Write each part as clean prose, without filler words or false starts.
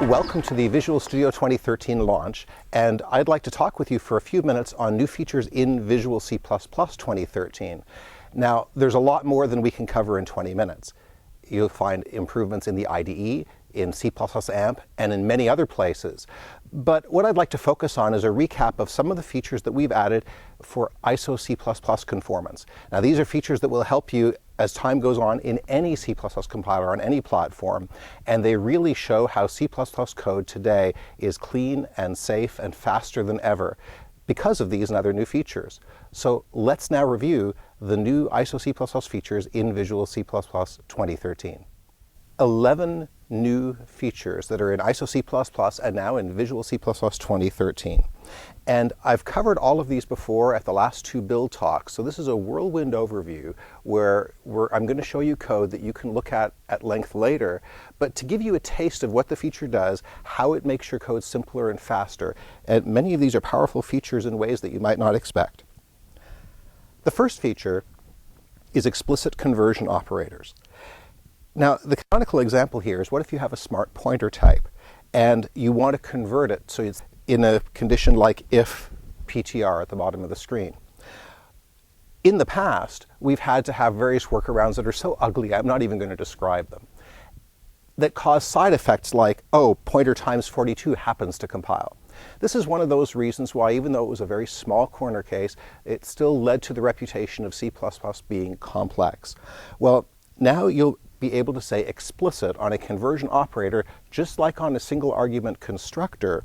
Welcome to the Visual Studio 2013 launch, and I'd like to talk with you for a few minutes on new features in Visual C++ 2013. Now, there's a lot more than we can cover in 20 minutes. You'll find improvements in the IDE, in C++ AMP, and in many other places. But what I'd like to focus on is a recap of some of the features that we've added for ISO C++ conformance. Now, these are features that will help you as time goes on in any C++ compiler on any platform, and they really show how C++ code today is clean and safe and faster than ever because of these and other new features. So let's now review the new ISO C++ features in Visual C++ 2013. 11 new features that are in ISO C++ and now in Visual C++ 2013. And I've covered all of these before at the last two build talks, so this is a whirlwind overview where I'm going to show you code that you can look at length later, but to give you a taste of what the feature does, how it makes your code simpler and faster, and many of these are powerful features in ways that you might not expect. The first feature is explicit conversion operators. Now, the canonical example here is, what if you have a smart pointer type and you want to convert it so it's in a condition like if PTR at the bottom of the screen? In the past, we've had to have various workarounds that are so ugly, I'm not even going to describe them, that cause side effects like, oh, pointer times 42 happens to compile. This is one of those reasons why, even though it was a very small corner case, it still led to the reputation of C++ being complex. Well, now you'll be able to say explicit on a conversion operator just like on a single argument constructor,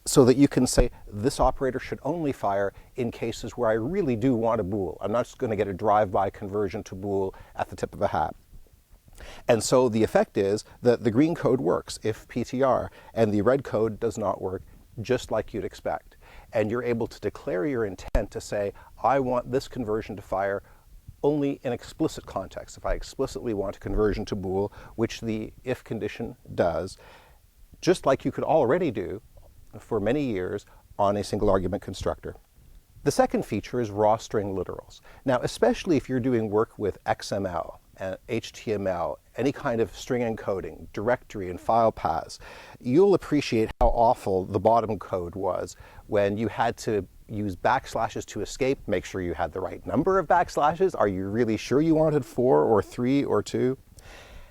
so that you can say this operator should only fire in cases where I really do want a bool. I'm not just going to get a drive-by conversion to bool at the tip of a hat. And so the effect is that the green code works if PTR, and the red code does not work, just like you'd expect. And you're able to declare your intent to say, I want this conversion to fire only in explicit context. If I explicitly want a conversion to bool, which the if condition does, just like you could already do for many years on a single argument constructor. The second feature is raw string literals. Now, especially if you're doing work with XML, HTML, any kind of string encoding, directory and file paths, you'll appreciate how awful the bottom code was when you had to use backslashes to escape, make sure you had the right number of backslashes. Are you really sure you wanted 4 or 3 or 2?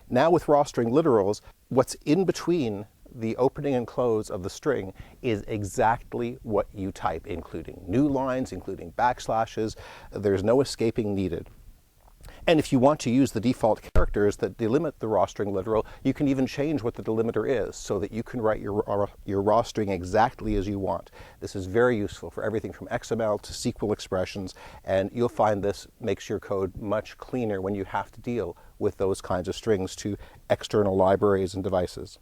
Now with raw string literals, what's in between the opening and close of the string is exactly what you type, including new lines, including backslashes. There's no escaping needed. And if you want to use the default characters that delimit the raw string literal, you can even change what the delimiter is so that you can write your raw string exactly as you want. This is very useful for everything from XML to SQL expressions, and you'll find this makes your code much cleaner when you have to deal with those kinds of strings to external libraries and devices.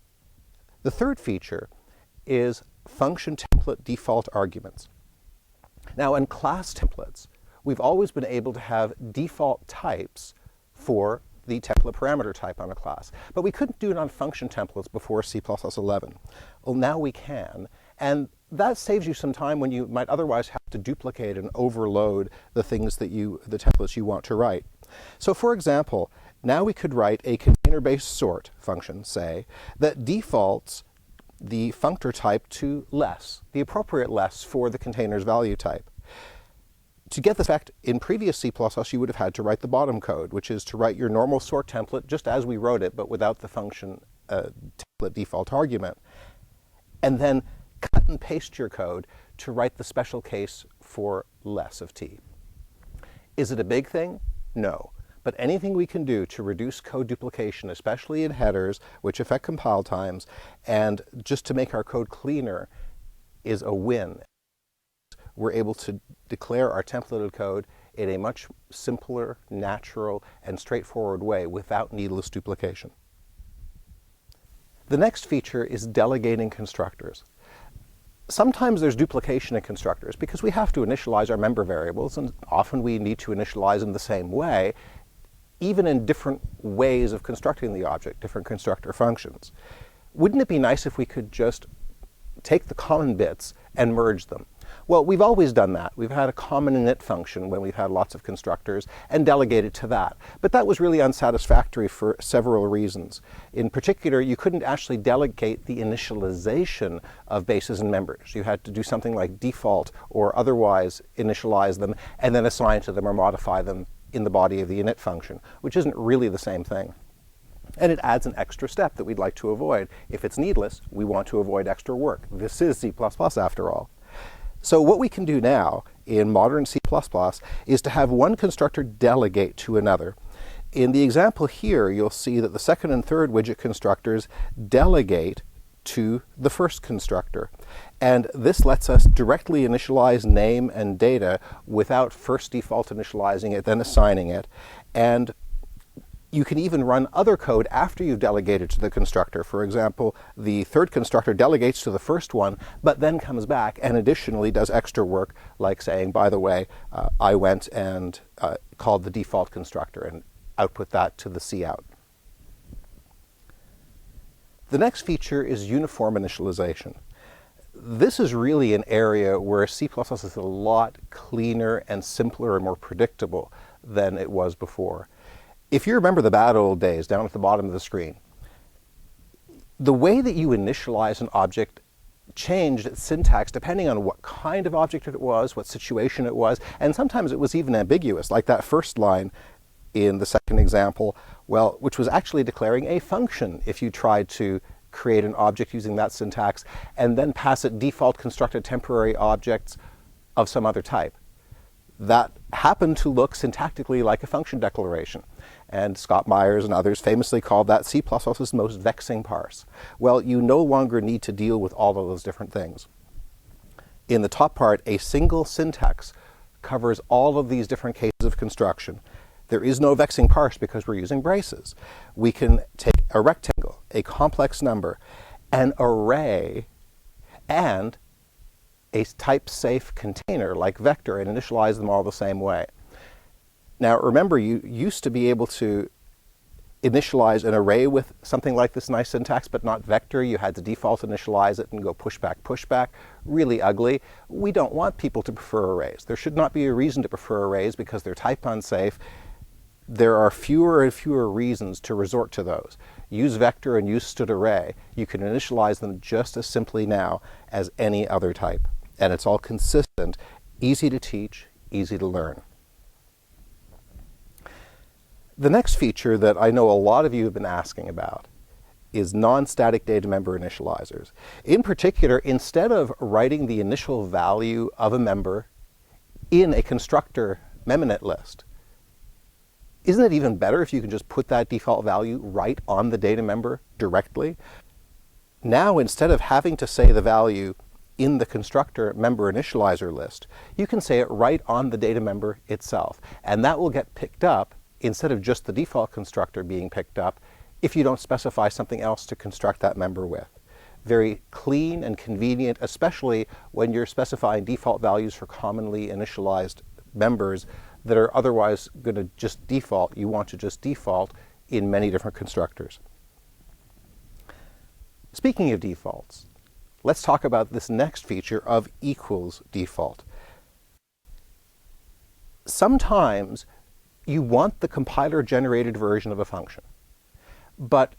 The third feature is function template default arguments. Now, in class templates, we've always been able to have default types for the template parameter type on a class. But we couldn't do it on function templates before C++ 11. Well, now we can, and that saves you some time when you might otherwise have to duplicate and overload the things that the templates you want to write. So for example, now we could write a container-based sort function, say, that defaults the functor type to less, the appropriate less for the container's value type. To get this effect in previous C++, you would have had to write the bottom code, which is to write your normal sort template just as we wrote it, but without the function template default argument. And then cut and paste your code to write the special case for less of t. Is it a big thing? No. But anything we can do to reduce code duplication, especially in headers, which affect compile times, and just to make our code cleaner, is a win. We're able to declare our templated code in a much simpler, natural, and straightforward way without needless duplication. The next feature is delegating constructors. Sometimes there's duplication in constructors because we have to initialize our member variables, and often we need to initialize in the same way, even in different ways of constructing the object, different constructor functions. Wouldn't it be nice if we could just take the common bits and merge them? Well, we've always done that. We've had a common init function when we've had lots of constructors and delegated to that. But that was really unsatisfactory for several reasons. In particular, you couldn't actually delegate the initialization of bases and members. You had to do something like default or otherwise initialize them and then assign to them or modify them in the body of the init function, which isn't really the same thing. And it adds an extra step that we'd like to avoid. If it's needless, we want to avoid extra work. This is C++ after all. So what we can do now in modern C++ is to have one constructor delegate to another. In the example here, you'll see that the second and third widget constructors delegate to the first constructor. And this lets us directly initialize name and data without first default initializing it, then assigning it. And you can even run other code after you've delegated to the constructor. For example, the third constructor delegates to the first one, but then comes back and additionally does extra work, like saying, by the way, I went and called the default constructor and output that to the cout. The next feature is uniform initialization. This is really an area where C++ is a lot cleaner and simpler and more predictable than it was before. If you remember the bad old days down at the bottom of the screen, the way that you initialize an object changed its syntax depending on what kind of object it was, what situation it was, and sometimes it was even ambiguous, like that first line in the second example, well, which was actually declaring a function if you tried to create an object using that syntax and then pass it default constructed temporary objects of some other type. That happened to look syntactically like a function declaration. And Scott Myers and others famously called that C++'s most vexing parse. Well, you no longer need to deal with all of those different things. In the top part, a single syntax covers all of these different cases of construction. There is no vexing parse because we're using braces. We can take a rectangle, a complex number, an array, and a type-safe container like vector and initialize them all the same way. Now remember, you used to be able to initialize an array with something like this nice syntax, but not vector. You had to default initialize it and go pushback, pushback. Really ugly. We don't want people to prefer arrays. There should not be a reason to prefer arrays because they're type unsafe. There are fewer and fewer reasons to resort to those. Use vector and use std array. You can initialize them just as simply now as any other type. And it's all consistent, easy to teach, easy to learn. The next feature that I know a lot of you have been asking about is non-static data member initializers. In particular, instead of writing the initial value of a member in a constructor meminit list, isn't it even better if you can just put that default value right on the data member directly? Now, instead of having to say the value in the constructor member initializer list, you can say it right on the data member itself. And that will get picked up instead of just the default constructor being picked up if you don't specify something else to construct that member with. Very clean and convenient, especially when you're specifying default values for commonly initialized members that are otherwise going to just default. You want to just default in many different constructors. Speaking of defaults, let's talk about this next feature of equals default. Sometimes you want the compiler-generated version of a function, but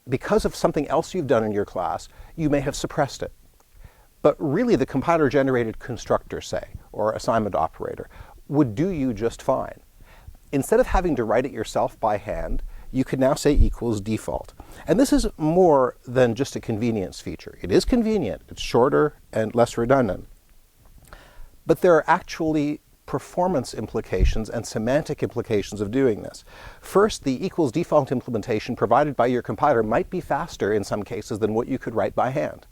because of something else you've done in your class, you may have suppressed it. But really, the compiler-generated constructor, say, or assignment operator, would do you just fine. Instead of having to write it yourself by hand, you can now say equals default. And this is more than just a convenience feature. It is convenient. It's shorter and less redundant. But there are actually performance implications and semantic implications of doing this. First, the equals default implementation provided by your compiler might be faster in some cases than what you could write by hand.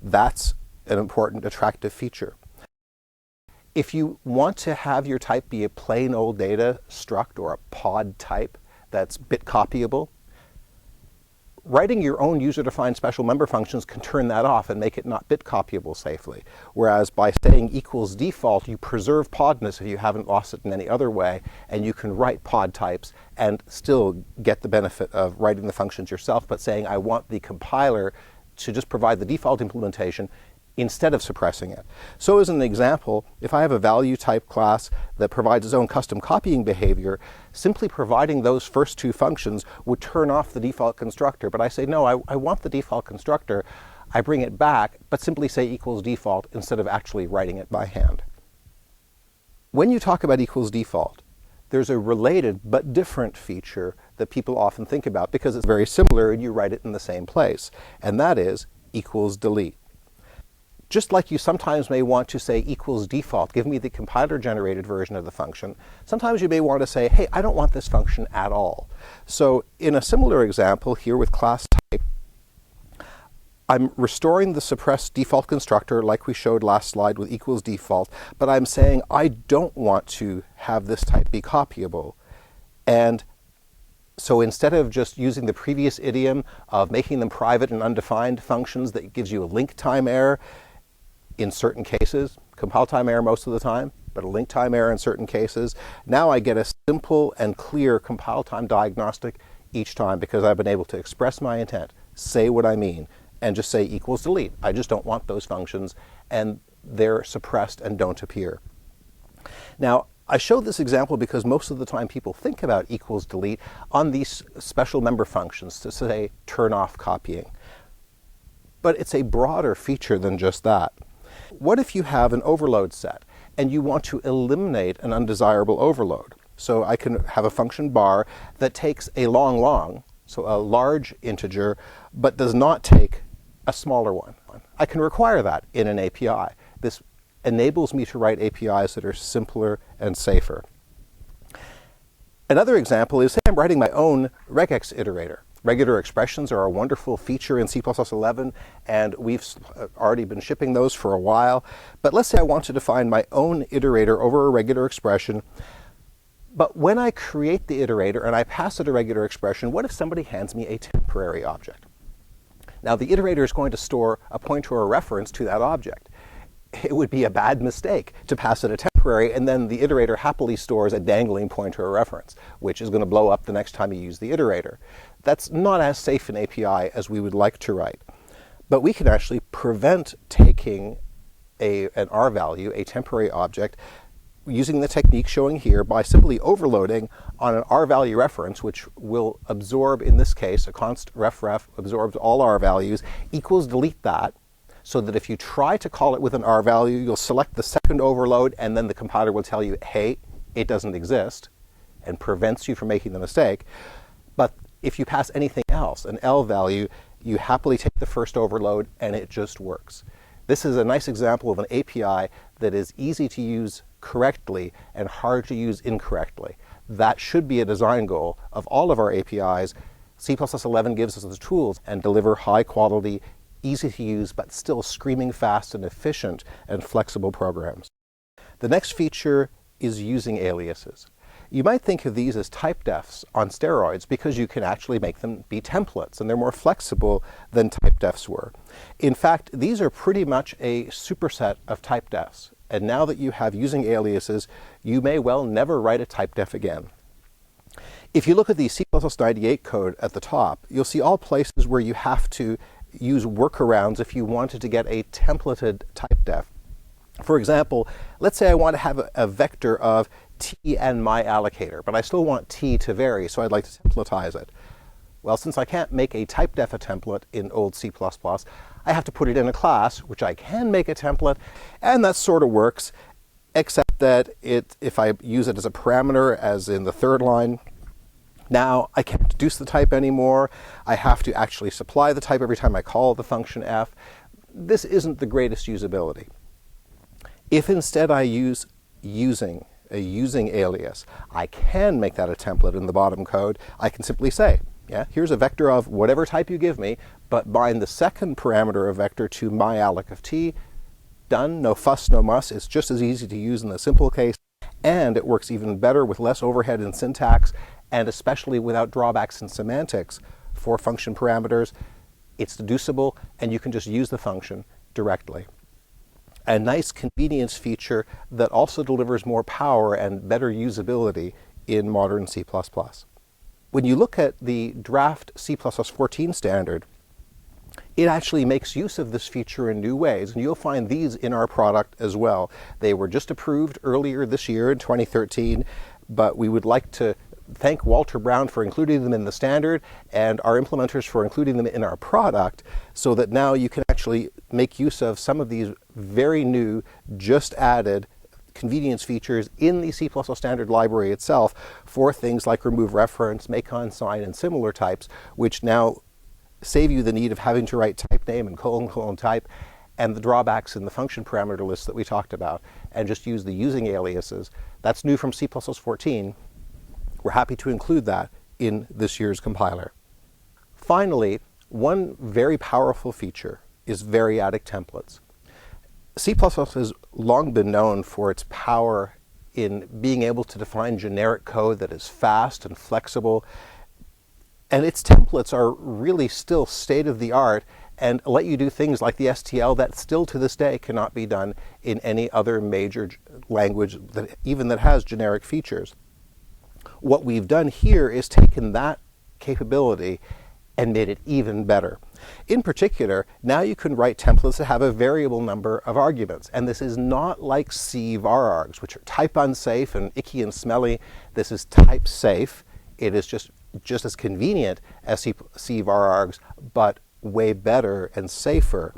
That's an important, attractive feature. If you want to have your type be a plain old data struct or a pod type that's bit copyable, writing your own user-defined special member functions can turn that off and make it not bit copyable safely. Whereas by saying equals default, you preserve podness if you haven't lost it in any other way, and you can write pod types and still get the benefit of writing the functions yourself, but saying I want the compiler to just provide the default implementation instead of suppressing it. So as an example, if I have a value type class that provides its own custom copying behavior, simply providing those first two functions would turn off the default constructor. But I say, no, I want the default constructor. I bring it back, but simply say equals default instead of actually writing it by hand. When you talk about equals default, there's a related but different feature that people often think about because it's very similar and you write it in the same place, and that is equals delete. Just like you sometimes may want to say equals default, give me the compiler-generated version of the function, sometimes you may want to say, hey, I don't want this function at all. So in a similar example here with class type, I'm restoring the suppressed default constructor like we showed last slide with equals default, but I'm saying I don't want to have this type be copyable. And so instead of just using the previous idiom of making them private and undefined functions that gives you a link time error, in certain cases, compile time error most of the time, but a link time error in certain cases. Now I get a simple and clear compile time diagnostic each time because I've been able to express my intent, say what I mean, and just say equals delete. I just don't want those functions, and they're suppressed and don't appear. Now, I show this example because most of the time people think about equals delete on these special member functions to say turn off copying. But it's a broader feature than just that. What if you have an overload set and you want to eliminate an undesirable overload? So I can have a function bar that takes a long, so a large integer, but does not take a smaller one. I can require that in an API. This enables me to write APIs that are simpler and safer. Another example is, say I'm writing my own regex iterator. Regular expressions are a wonderful feature in C++11, and we've already been shipping those for a while. But let's say I want to define my own iterator over a regular expression. But when I create the iterator and I pass it a regular expression, what if somebody hands me a temporary object? Now, the iterator is going to store a pointer or reference to that object. It would be a bad mistake to pass it a temporary, and then the iterator happily stores a dangling pointer or reference, which is going to blow up the next time you use the iterator. That's not as safe an API as we would like to write. But we can actually prevent taking an R value, a temporary object, using the technique showing here by simply overloading on an R value reference, which will absorb, in this case, a const ref absorbs all R values, equals delete that, so that if you try to call it with an R value, you'll select the second overload, and then the compiler will tell you, hey, it doesn't exist, and prevents you from making the mistake. But if you pass anything else, an L value, you happily take the first overload, and it just works. This is a nice example of an API that is easy to use correctly and hard to use incorrectly. That should be a design goal of all of our APIs. C++11 gives us the tools and deliver high quality, easy to use, but still screaming fast and efficient and flexible programs. The next feature is using aliases. You might think of these as typedefs on steroids because you can actually make them be templates, and they're more flexible than typedefs were. In fact, these are pretty much a superset of typedefs. And now that you have using aliases, you may well never write a typedef again. If you look at the C++98 code at the top, you'll see all places where you have to use workarounds if you wanted to get a templated typedef. For example, let's say I want to have a vector of t and my allocator, but I still want t to vary, so I'd like to templatize it. Well, since I can't make a typedef a template in old C++, I have to put it in a class, which I can make a template, and that sort of works, except that if I use it as a parameter, as in the third line, now I can't deduce the type anymore. I have to actually supply the type every time I call the function f. This isn't the greatest usability. If instead I use using, a using alias, I can make that a template in the bottom code. I can simply say, yeah, here's a vector of whatever type you give me, but bind the second parameter of vector to my alloc of t. Done, no fuss, no muss. It's just as easy to use in the simple case, and it works even better with less overhead in syntax, and especially without drawbacks in semantics for function parameters. It's deducible, and you can just use the function directly. A nice convenience feature that also delivers more power and better usability in modern C++. When you look at the draft C++14 standard, it actually makes use of this feature in new ways, and you'll find these in our product as well. They were just approved earlier this year in 2013, but we would like to thank Walter Brown for including them in the standard and our implementers for including them in our product, so that now you can actually make use of some of these very new, just added convenience features in the C++ standard library itself for things like remove reference, make unsign, and similar types, which now save you the need of having to write type name and colon type and the drawbacks in the function parameter list that we talked about, and just use the using aliases. That's new from C++ 14. We're happy to include that in this year's compiler. Finally, one very powerful feature is variadic templates. C++ has long been known for its power in being able to define generic code that is fast and flexible, and its templates are really still state-of-the-art and let you do things like the STL that still to this day cannot be done in any other major language that has generic features. What we've done here is taken that capability and made it even better. In particular, now you can write templates that have a variable number of arguments, and this is not like C varargs, which are type unsafe and icky and smelly. This is type safe. It is just as convenient as C varargs, but way better and safer,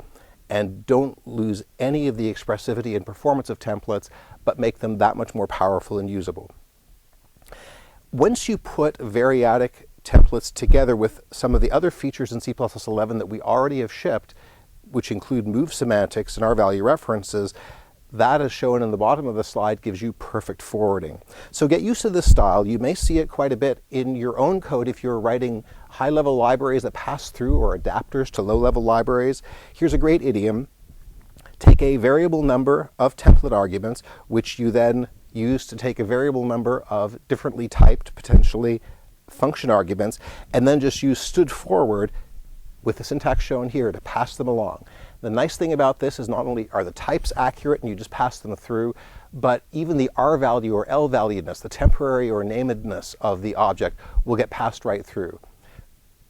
and don't lose any of the expressivity and performance of templates, but make them that much more powerful and usable. Once you put variadic templates together with some of the other features in C++11 that we already have shipped, which include move semantics and R-value references, that, as shown in the bottom of the slide, gives you perfect forwarding. So get used to this style. You may see it quite a bit in your own code if you're writing high-level libraries that pass through or adapters to low-level libraries. Here's a great idiom. Take a variable number of template arguments, which you then use to take a variable number of differently typed, potentially, function arguments, and then just use stood forward with the syntax shown here to pass them along. The nice thing about this is not only are the types accurate and you just pass them through, but even the R value or L valuedness, the temporary or namedness of the object, will get passed right through.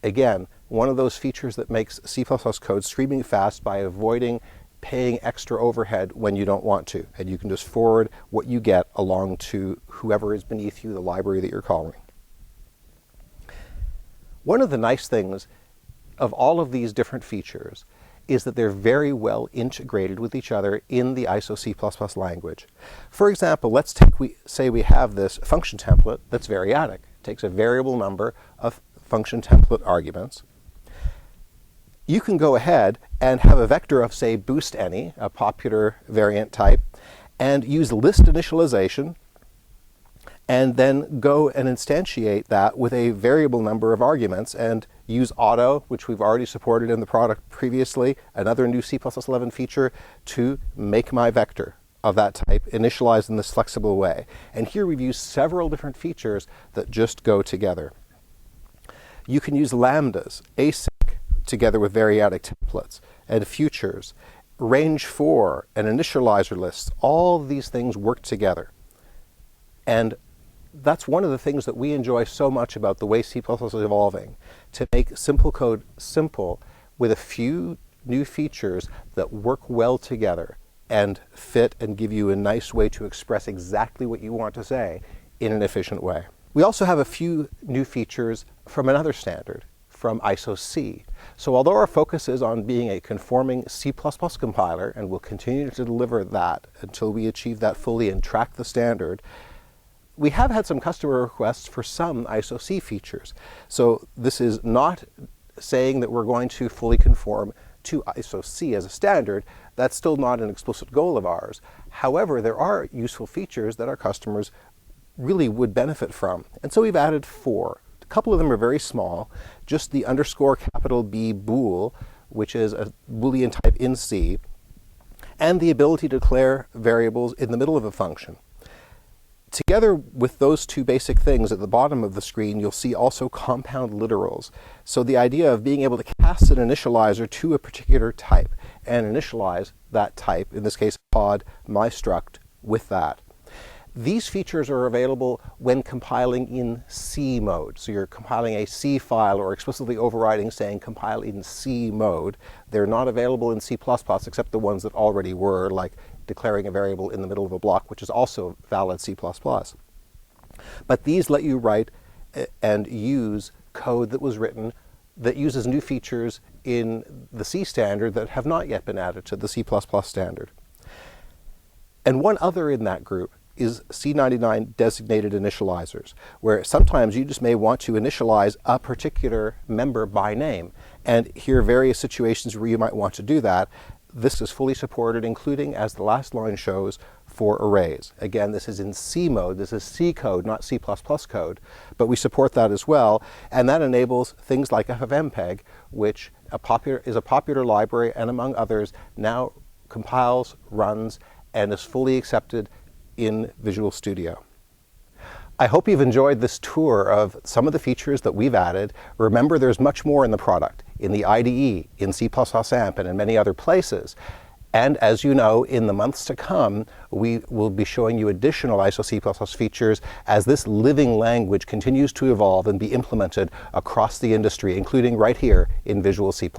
Again, one of those features that makes C++ code screaming fast by avoiding paying extra overhead when you don't want to, and you can just forward what you get along to whoever is beneath you, the library that you're calling. One of the nice things of all of these different features is that they're very well integrated with each other in the ISO C++ language. For example, let's say we have this function template that's variadic. It takes a variable number of function template arguments. You can go ahead and have a vector of, say, boost any, a popular variant type, and use list initialization, and then go and instantiate that with a variable number of arguments and use auto, which we've already supported in the product previously, another new C++11 feature, to make my vector of that type, initialized in this flexible way. And here we've used several different features that just go together. You can use lambdas, async, together with variadic templates, and futures, range for, and initializer lists. All of these things work together. And that's one of the things that we enjoy so much about the way C++ is evolving, to make simple code simple with a few new features that work well together and fit and give you a nice way to express exactly what you want to say in an efficient way. We also have a few new features from another standard, from ISO C. So although our focus is on being a conforming C++ compiler, and we'll continue to deliver that until we achieve that fully and track the standard, we have had some customer requests for some ISO C features. So this is not saying that we're going to fully conform to ISO C as a standard. That's still not an explicit goal of ours. However, there are useful features that our customers really would benefit from. And so we've added 4. A couple of them are very small, just the _B bool, which is a Boolean type in C, and the ability to declare variables in the middle of a function. Together with those two basic things at the bottom of the screen, you'll see also compound literals. So the idea of being able to cast an initializer to a particular type and initialize that type, in this case pod mystruct, with that. These features are available when compiling in C mode. So you're compiling a C file or explicitly overriding saying compile in C mode. They're not available in C++ except the ones that already were, like declaring a variable in the middle of a block, which is also valid C++. But these let you write and use code that was written that uses new features in the C standard that have not yet been added to the C++ standard. And one other in that group is C99 designated initializers, where sometimes you just may want to initialize a particular member by name. And here are various situations where you might want to do that. This is fully supported, including, as the last line shows, for arrays. Again, this is in C mode. This is C code, not C++ code, but we support that as well. And that enables things like FFmpeg, which is a popular library and, among others, now compiles, runs, and is fully accepted in Visual Studio. I hope you've enjoyed this tour of some of the features that we've added. Remember, there's much more in the product, in the IDE, in C++ AMP, and in many other places. And as you know, in the months to come, we will be showing you additional ISO C++ features as this living language continues to evolve and be implemented across the industry, including right here in Visual C++.